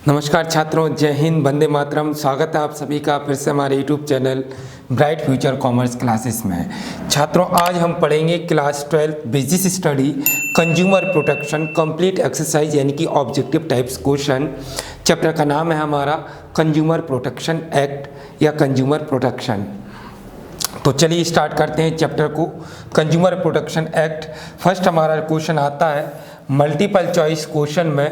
नमस्कार छात्रों, जय हिंद, वंदे मातरम। स्वागत है आप सभी का फिर से हमारे YouTube channel bright future commerce classes में। छात्रों, आज हम पढ़ेंगे class 12 business study consumer protection complete exercise यानी कि ऑब्जेक्टिव टाइप्स क्वेश्चन। चैप्टर का नाम है हमारा कंज्यूमर प्रोटेक्शन एक्ट या कंज्यूमर प्रोटेक्शन। तो चलिए स्टार्ट करते हैं चैप्टर को। Consumer protection act. फर्स्ट हमारा क्वेश्चन आता है मल्टीपल चॉइस क्वेश्चन में,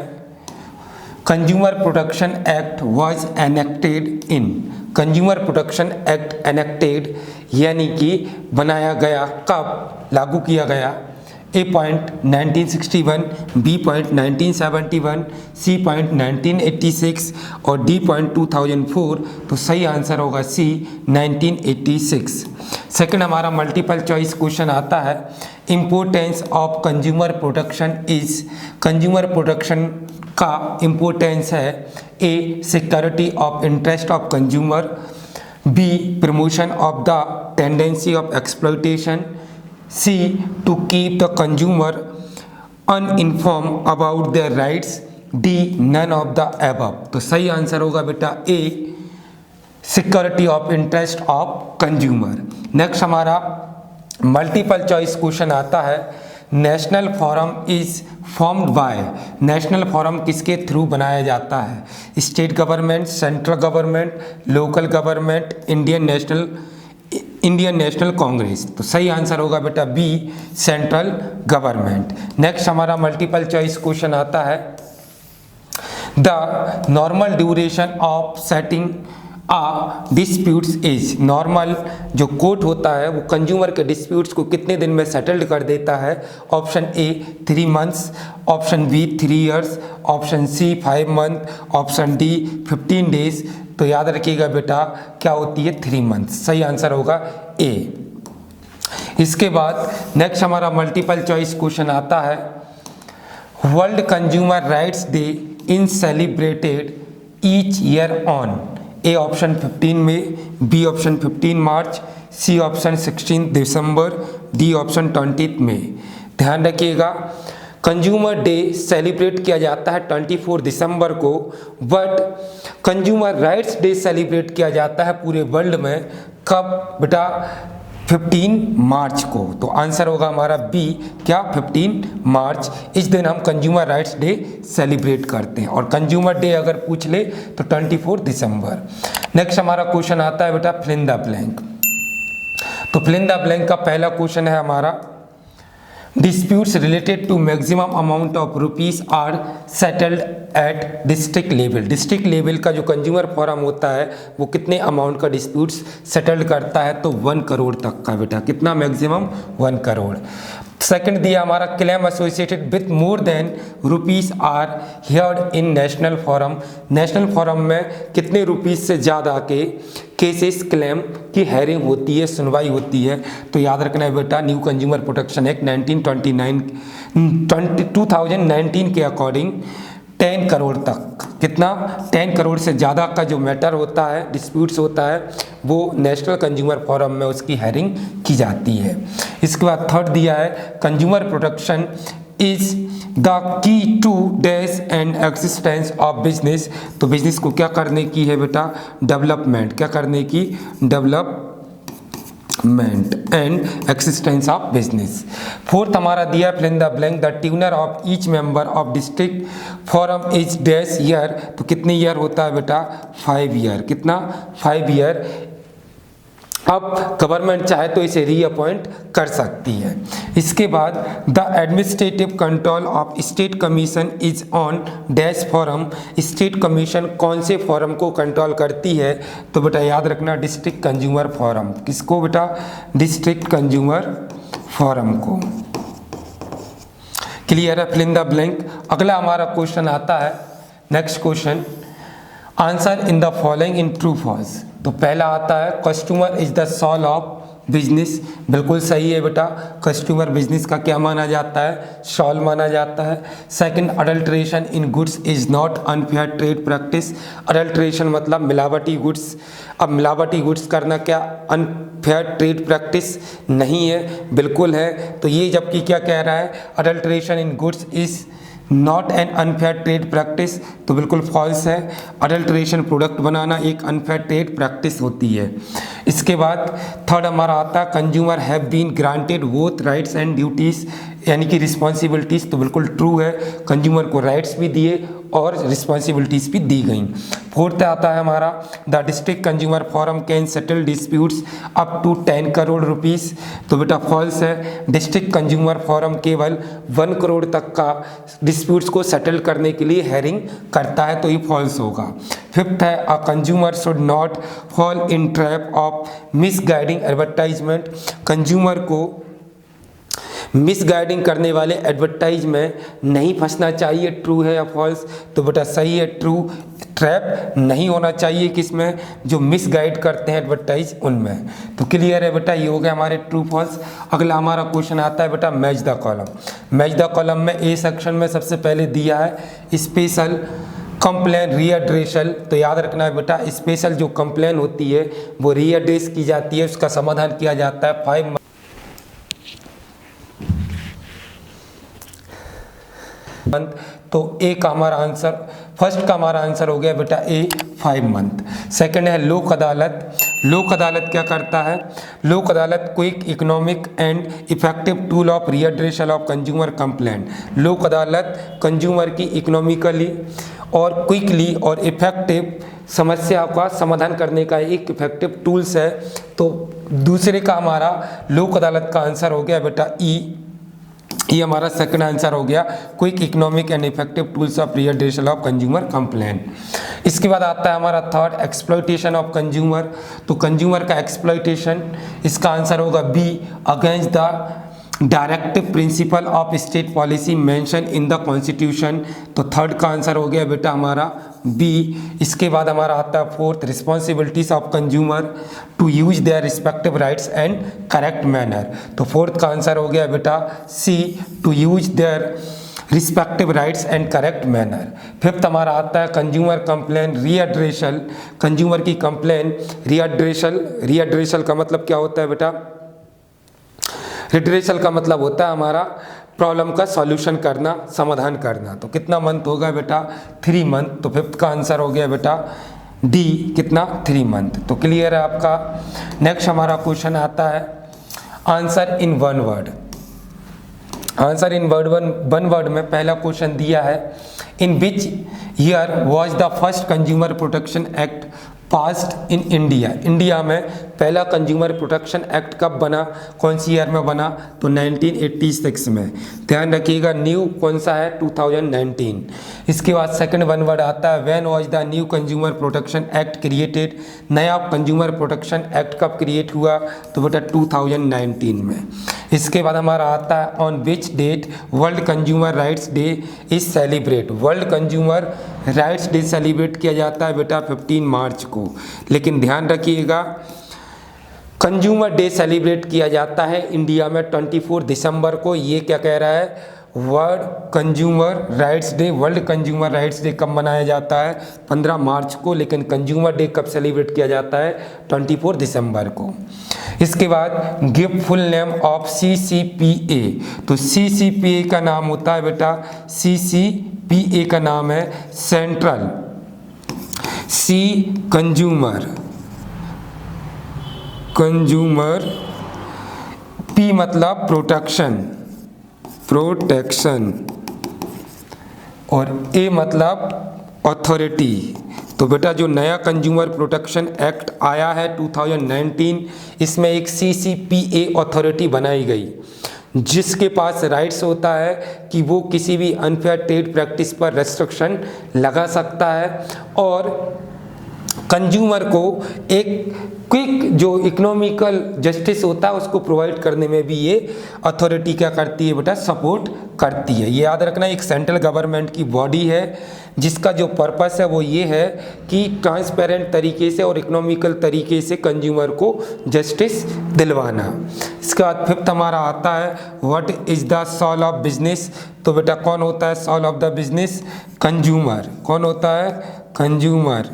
consumer protection act was enacted in. Consumer protection act enacted यानी कि बनाया गया, कब लागू किया गया। A point 1961, B point 1971, C point 1986 और डी पॉइंट 2004। तो सही आंसर होगा सी 1986। सेकंड हमारा मल्टीपल चॉइस क्वेश्चन आता है importance of consumer protection is. Consumer protection का इम्पोर्टेंस है A security of interest of consumer, B promotion of the tendency of exploitation, C to keep the consumer uninformed about their rights, D none of the above. तो सही answer होगा बेटा A security of interest of consumer. Next हमारा multiple choice question आता है national forum is formed by. National forum किसके through बनाया जाता है? State government, central government, local government, Indian national Congress. तो सही आंसर होगा बेटा बी सेंट्रल गवर्नमेंट। नेक्स्ट हमारा मल्टीपल चॉइस क्वेश्चन आता है the normal duration of setting disputes is. Normal जो कोर्ट होता है वो कंज्यूमर के डिस्प्यूट्स को कितने दिन में सेटल्ड कर देता है? Option A 3 months, option B 3 years, option C 5 month, option D 15 days. तो याद रखिएगा बेटा क्या होती है 3 मंथ्स। सही आंसर होगा ए। इसके बाद नेक्स्ट हमारा मल्टीपल चॉइस क्वेश्चन आता है world consumer rights day in celebrated each year on. A option 15 में, बी ऑप्शन 15 मार्च, सी ऑप्शन 16 दिसंबर, डी ऑप्शन 20 में। ध्यान रखिएगा कंज्यूमर डे सेलिब्रेट किया जाता है 24 दिसंबर को, but consumer rights day celebrate किया जाता है पूरे वर्ल्ड में कब बेटा? 15 मार्च को। तो आंसर होगा हमारा बी क्या 15 मार्च। इस दिन हम कंज्यूमर राइट्स डे सेलिब्रेट करते हैं और कंज्यूमर डे अगर पूछ ले तो 24 दिसंबर। नेक्स्ट हमारा क्वेश्चन आता है बेटा फिल इन द ब्लैंक। तो फिल इन द ब्लैंक का पहला क्वेश्चन है हमारा disputes related to maximum amount of rupees are settled at district level. District level का जो कंज्यूमर फोरम होता है वो कितने अमाउंट का डिस्प्यूट्स सेटल्ड करता है? तो 1 करोड़ तक का बेटा। कितना मैक्सिमम? 1 करोड़। सेकंड दिया हमारा claim associated with more than rupees are heard in national forum. National forum में कितने रुपीस से ज़्यादा के केसेस क्लेम की हेयरिंग होती है, सुनवाई होती है? तो याद रखना है बेटा न्यू कंज्यूमर प्रोटेक्शन एक्ट 2019 के अकॉर्डिंग 10 करोड़ तक। कितना? 10 करोड़ से ज़्यादा का जो मैटर होता है, डिस्प्यूट्स होता है, वो नेशनल कंज्यूमर फोरम में उसकी हेयरिंग की जाती है। इसके बाद थर्ड दिया है consumer protection is the key to dash and existence of business. तो बिजनेस को क्या करने की है बेटा? डेवलपमेंट। क्या करने की? Development and existence of business. Fourth हमारा दिया fill in the blank the tenure of each member of district forum is dash year. तो कितने ईयर होता है बेटा? 5 ईयर। कितना? 5 ईयर। अब गवर्नमेंट चाहे तो इसे रीअपॉइंट कर सकती है। इसके बाद the administrative control of state commission is on dash forum. State commission कौन से फोरम को कंट्रोल करती है? तो बेटा याद रखना डिस्ट्रिक्ट कंज्यूमर फोरम। किसको बेटा? डिस्ट्रिक्ट कंज्यूमर फोरम को। क्लियर है? Fill in the blank. अगला हमारा क्वेश्चन आता है next question answer in the following in true false. तो पहला आता है customer is the soul of business. बिल्कुल सही है बेटा। कस्टमर बिजनेस का क्या माना जाता है? सोल माना जाता है। Second adulteration in goods is not unfair trade practice. Adulteration मतलब मिलावटी गुड्स। अब मिलावटी गुड्स करना क्या अनफेयर ट्रेड प्रैक्टिस नहीं है? बिल्कुल है। तो ये जबकि क्या कह रहा है? Adulteration in goods is not an unfair trade practice, तो बिल्कुल फॉल्स है। अडल्ट्रेशन प्रोडक्ट बनाना एक अनफेयर ट्रेड प्रैक्टिस होती है। इसके बाद थर्ड हमारा आता है consumer have been granted both rights and duties, यानी कि रिस्पॉन्सिबिलिटीज़, तो बिल्कुल ट्रू है। कंज्यूमर को राइट्स भी दिए और रिस्पॉन्सिबिलिटीज़ भी दी गई। फोर्थ आता है हमारा the district consumer forum can settle disputes up to 10 crore rupees, तो बेटा फॉल्स है। डिस्ट्रिक्ट कंज्यूमर फोरम केवल 1 करोड़ तक का डिस्प्यूट्स को सेटल करने के लिए हेयरिंग करता है, तो ये फॉल्स होगा। फिफ्थ है a consumer should not fall in trap of misguiding advertisement, consumer को मिसगाइडिंग करने वाले एडवर्टाइज में नहीं फंसना चाहिए, ट्रू है या फॉल्स, तो बेटा सही है, ट्रू। ट्रैप नहीं होना चाहिए किसमें, जो मिसगाइड करते हैं एडवर्टाइज उनमें, तो क्लियर है बेटा, ये हो गया हमारे ट्रू फॉल्स। अगला हमारा क्वेश्चन आता है बेटा match the column. Match the column में ए सेक्शन में सबसे पहले दिया है स्पेशल कंप्लेन रीएड्रेसल, तो याद रखना है बेटा स्पेशल जो कंप्लेन होती है वो रीएड्रेस की जाती है, उसका समाधान किया जाता है 5 मंथ, तो ए का हमारा आंसर, फर्स्ट का हमारा आंसर हो गया बेटा ए 5 मंथ। सेकंड है लोक अदालत। लोक अदालत क्या करता है, Lok Adalat quick economic and effective tool of redressal of consumer complaint. Lok Adalat consumer की इकोनॉमिकली और क्विकली और इफेक्टिव समस्या का समाधान करने का एक इफेक्टिव टूल्स है, तो दूसरे का हमारा लोक अदालत का आंसर हो गया बेटा ई, ये हमारा सेकंड आंसर हो गया quick economic and effective tools of redressal of consumer complaint. इसके बाद आता है हमारा थर्ड एक्सप्लॉइटेशन ऑफ कंज्यूमर, तो कंज्यूमर का एक्सप्लॉइटेशन, इसका आंसर होगा B against the directive principle of state policy mention in the constitution, तो थर्ड का आंसर हो गया बेटा हमारा बी। इसके बाद हमारा आता है fourth responsibilities of consumer to use their respective rights and correct manner, तो फोर्थ का आंसर हो गया बेटा C to use their respective rights and correct manner. Fifth हमारा आता है कंज्यूमर कंप्लेन रीएड्रेसल, कंज्यूमर की कंप्लेन रीएड्रेसल, रीएड्रेसल का मतलब क्या होता है बेटा, रिड्रेसल का मतलब होता है हमारा प्रॉब्लम का सॉल्यूशन करना, समाधान करना, तो कितना मंथ होगा बेटा 3 मंथ, तो फिफ्थ का आंसर हो गया बेटा डी, कितना 3 मंथ, तो क्लियर है आपका। नेक्स्ट हमारा क्वेश्चन आता है answer in 1 word. Answer in one word में पहला क्वेश्चन दिया है in which year was the first consumer protection act passed in India. India में पहला कंज्यूमर प्रोटेक्शन एक्ट कब बना, कौन सी ईयर में बना, तो 1986 में। ध्यान रखिएगा न्यू कौन सा है 2019। इसके बाद सेकंड वन वर्ड आता है when was the new consumer protection act created, नया कंज्यूमर प्रोटेक्शन एक्ट कब क्रिएट हुआ, तो बेटा 2019 में। इसके बाद हमारा आता है on which date world consumer rights day is celebrate. World consumer rights day celebrate किया जाता है बेटा 15 मार्च को, लेकिन ध्यान रखिएगा कंज्यूमर डे सेलिब्रेट किया जाता है इंडिया में 24 दिसंबर को। ये क्या कह रहा है, world consumer rights day, world consumer rights day कब मनाया जाता है 15 मार्च को, लेकिन कंज्यूमर डे कब सेलिब्रेट किया जाता है 24 दिसंबर को। इसके बाद give full name of CCPA, तो CCPA का नाम होता है बेटा, CCPA का नाम है सेंट्रल सी कंज्यूमर, P मतलब प्रोटेक्शन और A मतलब अथॉरिटी। तो बेटा जो नया कंज्यूमर प्रोटेक्शन एक्ट आया है 2019, इसमें एक CCPA अथॉरिटी बनाई गई जिसके पास राइट्स होता है कि वो किसी भी अनफेयर ट्रेड प्रैक्टिस पर रेस्ट्रिक्शन लगा सकता है और कंज्यूमर को एक क्विक जो इकोनॉमिकल जस्टिस होता है उसको प्रोवाइड करने में भी ये अथॉरिटी क्या करती है बेटा, सपोर्ट करती है। ये याद रखना एक सेंट्रल गवर्नमेंट की बॉडी है जिसका जो पर्पस है वो ये है कि ट्रांसपेरेंट तरीके से और इकोनॉमिकल तरीके से कंज्यूमर को जस्टिस दिलवाना। इसके बाद फिफ्थ हमारा आता है what is the soul of business, तो बेटा कौन होता है soul of the business, consumer. कौन होता है, कंज्यूमर।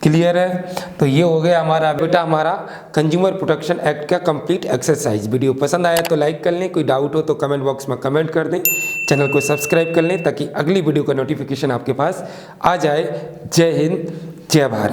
क्लियर है? तो ये हो गया हमारा बेटा हमारा कंज्यूमर प्रोटेक्शन एक्ट का कंप्लीट एक्सरसाइज। वीडियो पसंद आया तो लाइक कर लें, कोई डाउट हो तो कमेंट बॉक्स में कमेंट कर दें, चैनल को सब्सक्राइब कर लें ताकि अगली वीडियो का नोटिफिकेशन आपके पास आ जाए। जय हिंद, जय भारत।